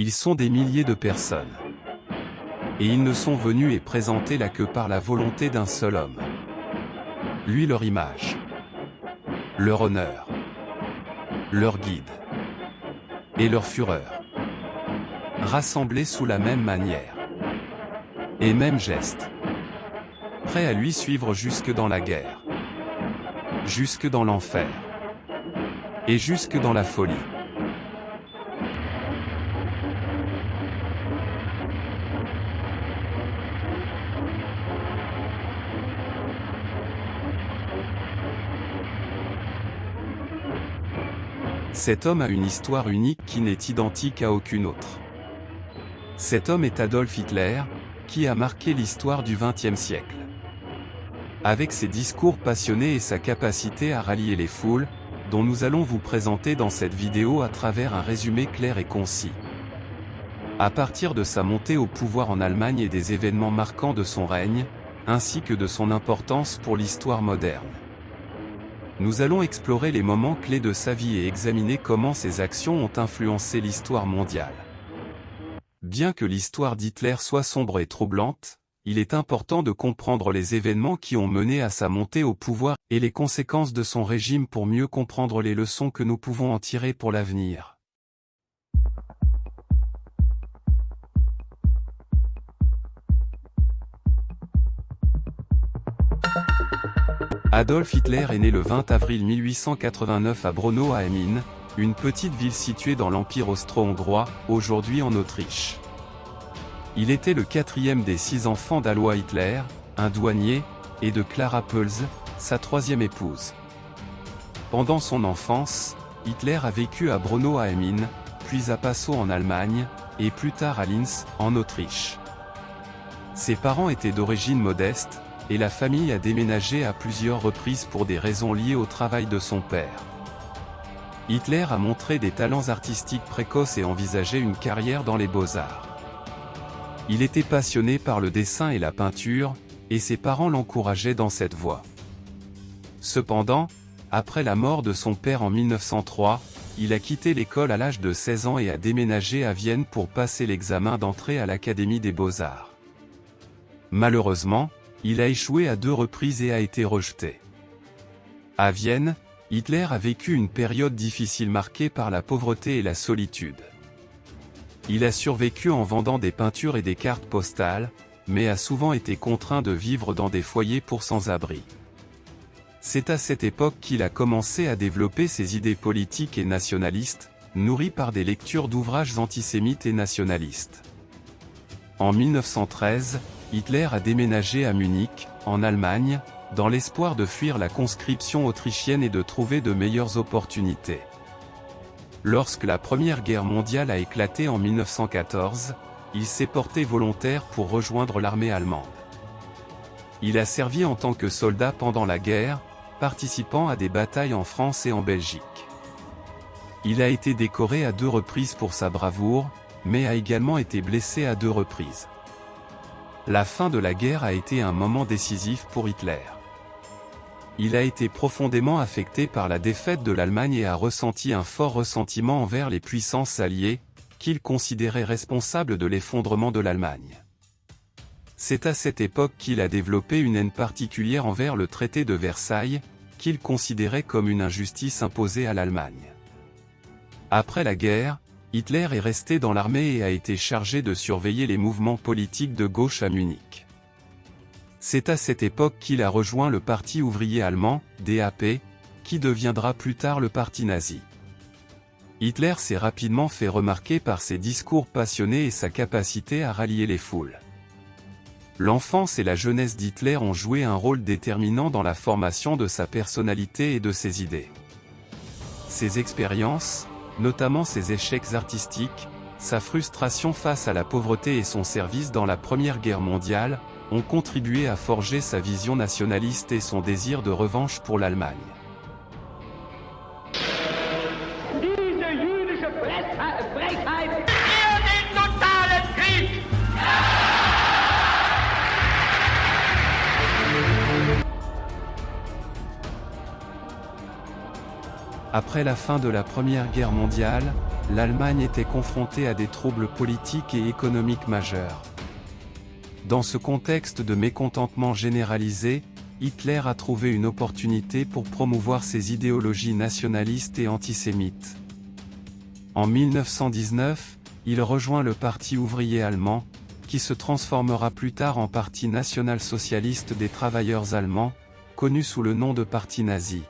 Ils sont des milliers de personnes. Et ils ne sont venus et présentés là que par la volonté d'un seul homme. Lui, leur image, leur honneur, leur guide et leur fureur, rassemblés sous la même manière et même geste, prêts à lui suivre jusque dans la guerre, jusque dans l'enfer et jusque dans la folie. Cet homme a une histoire unique qui n'est identique à aucune autre. Cet homme est Adolf Hitler, qui a marqué l'histoire du XXe siècle. Avec ses discours passionnés et sa capacité à rallier les foules, dont nous allons vous présenter dans cette vidéo à travers un résumé clair et concis. À partir de sa montée au pouvoir en Allemagne et des événements marquants de son règne, ainsi que de son importance pour l'histoire moderne. Nous allons explorer les moments clés de sa vie et examiner comment ses actions ont influencé l'histoire mondiale. Bien que l'histoire d'Hitler soit sombre et troublante, il est important de comprendre les événements qui ont mené à sa montée au pouvoir et les conséquences de son régime pour mieux comprendre les leçons que nous pouvons en tirer pour l'avenir. Adolf Hitler est né le 20 avril 1889 à Braunau am Inn, une petite ville située dans l'Empire austro-hongrois, aujourd'hui en Autriche. Il était le quatrième des 6 enfants d'Alois Hitler, un douanier, et de Clara Pölz, sa troisième épouse. Pendant son enfance, Hitler a vécu à Braunau am Inn, puis à Passau en Allemagne, et plus tard à Linz, en Autriche. Ses parents étaient d'origine modeste, et la famille a déménagé à plusieurs reprises pour des raisons liées au travail de son père. Hitler a montré des talents artistiques précoces et envisageait une carrière dans les beaux-arts. Il était passionné par le dessin et la peinture, et ses parents l'encourageaient dans cette voie. Cependant, après la mort de son père en 1903, il a quitté l'école à l'âge de 16 ans et a déménagé à Vienne pour passer l'examen d'entrée à l'Académie des Beaux-Arts. Malheureusement, il a échoué à 2 reprises et a été rejeté. À Vienne, Hitler a vécu une période difficile marquée par la pauvreté et la solitude. Il a survécu en vendant des peintures et des cartes postales, mais a souvent été contraint de vivre dans des foyers pour sans-abri. C'est à cette époque qu'il a commencé à développer ses idées politiques et nationalistes, nourries par des lectures d'ouvrages antisémites et nationalistes. En 1913, Hitler a déménagé à Munich, en Allemagne, dans l'espoir de fuir la conscription autrichienne et de trouver de meilleures opportunités. Lorsque la Première Guerre mondiale a éclaté en 1914, il s'est porté volontaire pour rejoindre l'armée allemande. Il a servi en tant que soldat pendant la guerre, participant à des batailles en France et en Belgique. Il a été décoré à 2 reprises pour sa bravoure, mais a également été blessé à 2 reprises. La fin de la guerre a été un moment décisif pour Hitler. Il a été profondément affecté par la défaite de l'Allemagne et a ressenti un fort ressentiment envers les puissances alliées, qu'il considérait responsables de l'effondrement de l'Allemagne. C'est à cette époque qu'il a développé une haine particulière envers le traité de Versailles, qu'il considérait comme une injustice imposée à l'Allemagne. Après la guerre, Hitler est resté dans l'armée et a été chargé de surveiller les mouvements politiques de gauche à Munich. C'est à cette époque qu'il a rejoint le Parti ouvrier allemand, DAP, qui deviendra plus tard le parti nazi. Hitler s'est rapidement fait remarquer par ses discours passionnés et sa capacité à rallier les foules. L'enfance et la jeunesse d'Hitler ont joué un rôle déterminant dans la formation de sa personnalité et de ses idées. Ses expériences, notamment ses échecs artistiques, sa frustration face à la pauvreté et son service dans la Première Guerre mondiale, ont contribué à forger sa vision nationaliste et son désir de revanche pour l'Allemagne. Après la fin de la Première Guerre mondiale, l'Allemagne était confrontée à des troubles politiques et économiques majeurs. Dans ce contexte de mécontentement généralisé, Hitler a trouvé une opportunité pour promouvoir ses idéologies nationalistes et antisémites. En 1919, il rejoint le Parti ouvrier allemand, qui se transformera plus tard en Parti national-socialiste des travailleurs allemands, connu sous le nom de Parti nazi.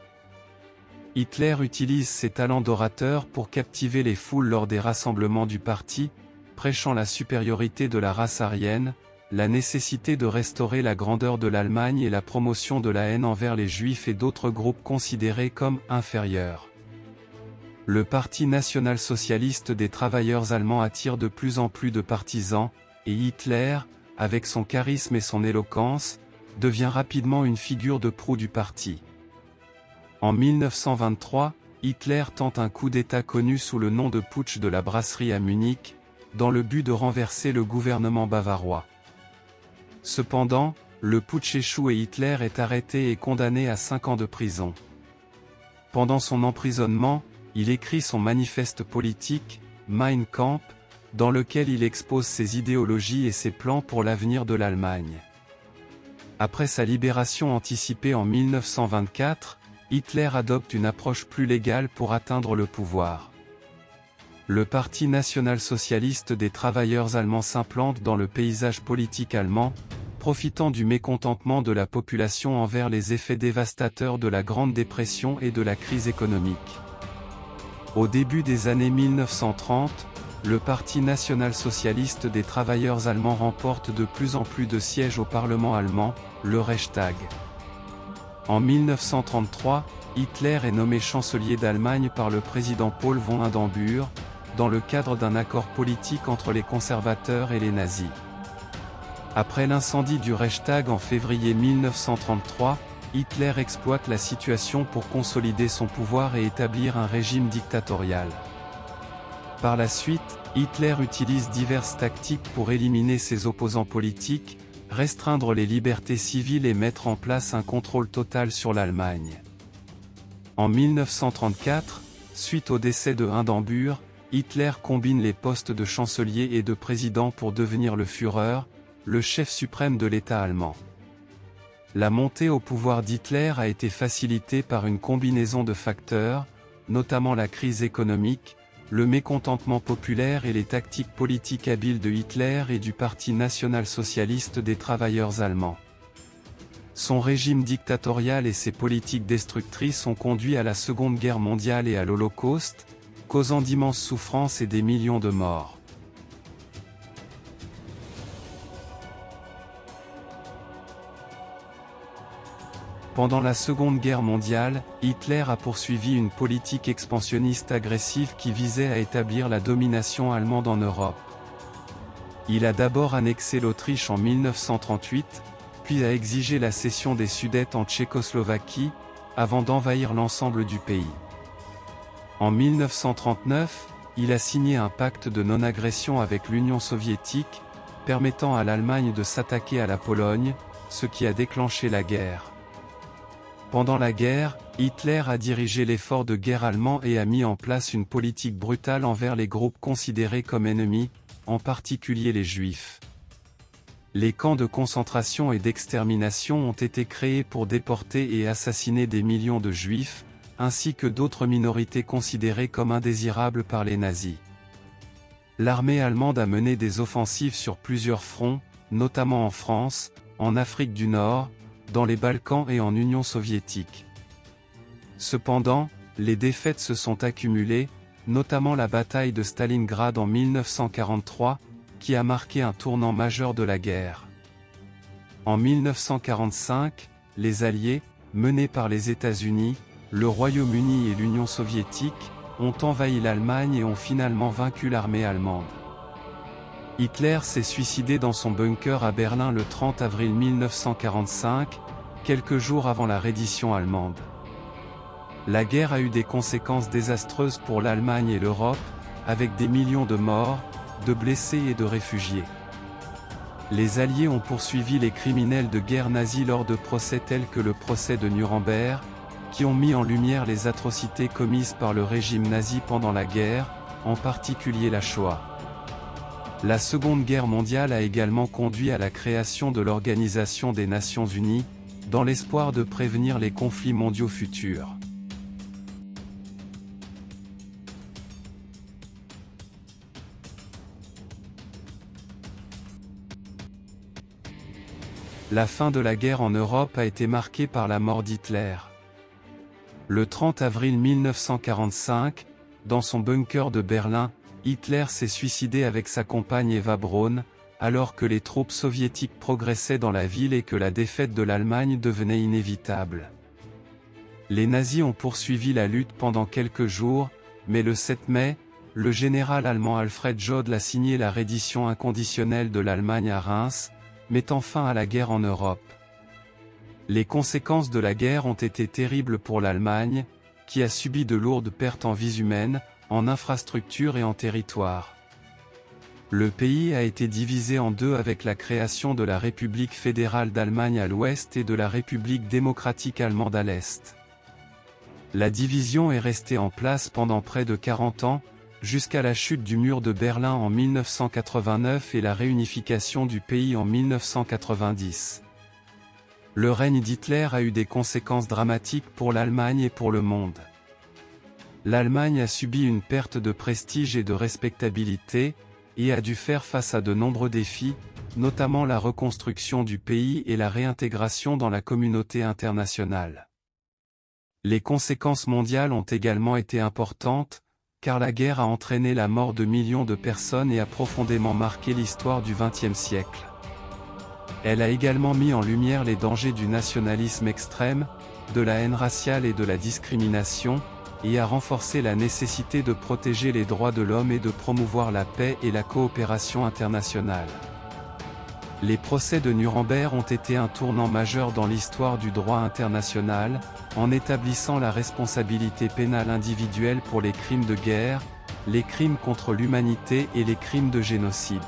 Hitler utilise ses talents d'orateur pour captiver les foules lors des rassemblements du parti, prêchant la supériorité de la race aryenne, la nécessité de restaurer la grandeur de l'Allemagne et la promotion de la haine envers les Juifs et d'autres groupes considérés comme inférieurs. Le Parti national-socialiste des travailleurs allemands attire de plus en plus de partisans, et Hitler, avec son charisme et son éloquence, devient rapidement une figure de proue du parti. En 1923, Hitler tente un coup d'État connu sous le nom de putsch de la brasserie à Munich, dans le but de renverser le gouvernement bavarois. Cependant, le putsch échoue et Hitler est arrêté et condamné à 5 ans de prison. Pendant son emprisonnement, il écrit son manifeste politique, Mein Kampf, dans lequel il expose ses idéologies et ses plans pour l'avenir de l'Allemagne. Après sa libération anticipée en 1924, Hitler adopte une approche plus légale pour atteindre le pouvoir. Le Parti national-socialiste des travailleurs allemands s'implante dans le paysage politique allemand, profitant du mécontentement de la population envers les effets dévastateurs de la Grande Dépression et de la crise économique. Au début des années 1930, le Parti national-socialiste des travailleurs allemands remporte de plus en plus de sièges au Parlement allemand, le Reichstag. En 1933, Hitler est nommé chancelier d'Allemagne par le président Paul von Hindenburg, dans le cadre d'un accord politique entre les conservateurs et les nazis. Après l'incendie du Reichstag en février 1933, Hitler exploite la situation pour consolider son pouvoir et établir un régime dictatorial. Par la suite, Hitler utilise diverses tactiques pour éliminer ses opposants politiques, restreindre les libertés civiles et mettre en place un contrôle total sur l'Allemagne. En 1934, suite au décès de Hindenburg, Hitler combine les postes de chancelier et de président pour devenir le Führer, le chef suprême de l'État allemand. La montée au pouvoir d'Hitler a été facilitée par une combinaison de facteurs, notamment la crise économique, le mécontentement populaire et les tactiques politiques habiles de Hitler et du Parti national-socialiste des travailleurs allemands. Son régime dictatorial et ses politiques destructrices ont conduit à la Seconde Guerre mondiale et à l'Holocauste, causant d'immenses souffrances et des millions de morts. Pendant la Seconde Guerre mondiale, Hitler a poursuivi une politique expansionniste agressive qui visait à établir la domination allemande en Europe. Il a d'abord annexé l'Autriche en 1938, puis a exigé la cession des Sudètes en Tchécoslovaquie, avant d'envahir l'ensemble du pays. En 1939, il a signé un pacte de non-agression avec l'Union soviétique, permettant à l'Allemagne de s'attaquer à la Pologne, ce qui a déclenché la guerre. Pendant la guerre, Hitler a dirigé l'effort de guerre allemand et a mis en place une politique brutale envers les groupes considérés comme ennemis, en particulier les Juifs. Les camps de concentration et d'extermination ont été créés pour déporter et assassiner des millions de Juifs, ainsi que d'autres minorités considérées comme indésirables par les nazis. L'armée allemande a mené des offensives sur plusieurs fronts, notamment en France, en Afrique du Nord, dans les Balkans et en Union soviétique. Cependant, les défaites se sont accumulées, notamment la bataille de Stalingrad en 1943, qui a marqué un tournant majeur de la guerre. En 1945, les Alliés, menés par les États-Unis, le Royaume-Uni et l'Union soviétique, ont envahi l'Allemagne et ont finalement vaincu l'armée allemande. Hitler s'est suicidé dans son bunker à Berlin le 30 avril 1945, quelques jours avant la reddition allemande. La guerre a eu des conséquences désastreuses pour l'Allemagne et l'Europe, avec des millions de morts, de blessés et de réfugiés. Les Alliés ont poursuivi les criminels de guerre nazis lors de procès tels que le procès de Nuremberg, qui ont mis en lumière les atrocités commises par le régime nazi pendant la guerre, en particulier la Shoah. La Seconde Guerre mondiale a également conduit à la création de l'Organisation des Nations Unies, dans l'espoir de prévenir les conflits mondiaux futurs. La fin de la guerre en Europe a été marquée par la mort d'Hitler. Le 30 avril 1945, dans son bunker de Berlin, Hitler s'est suicidé avec sa compagne Eva Braun, alors que les troupes soviétiques progressaient dans la ville et que la défaite de l'Allemagne devenait inévitable. Les nazis ont poursuivi la lutte pendant quelques jours, mais le 7 mai, le général allemand Alfred Jodl a signé la reddition inconditionnelle de l'Allemagne à Reims, mettant fin à la guerre en Europe. Les conséquences de la guerre ont été terribles pour l'Allemagne, qui a subi de lourdes pertes en vies humaines, en infrastructures et en territoire. Le pays a été divisé en deux avec la création de la République fédérale d'Allemagne à l'ouest et de la République démocratique allemande à l'est. La division est restée en place pendant près de 40 ans, jusqu'à la chute du mur de Berlin en 1989 et la réunification du pays en 1990. Le règne d'Hitler a eu des conséquences dramatiques pour l'Allemagne et pour le monde. L'Allemagne a subi une perte de prestige et de respectabilité, et a dû faire face à de nombreux défis, notamment la reconstruction du pays et la réintégration dans la communauté internationale. Les conséquences mondiales ont également été importantes, car la guerre a entraîné la mort de millions de personnes et a profondément marqué l'histoire du XXe siècle. Elle a également mis en lumière les dangers du nationalisme extrême, de la haine raciale et de la discrimination, et a renforcé la nécessité de protéger les droits de l'homme et de promouvoir la paix et la coopération internationale. Les procès de Nuremberg ont été un tournant majeur dans l'histoire du droit international, en établissant la responsabilité pénale individuelle pour les crimes de guerre, les crimes contre l'humanité et les crimes de génocide.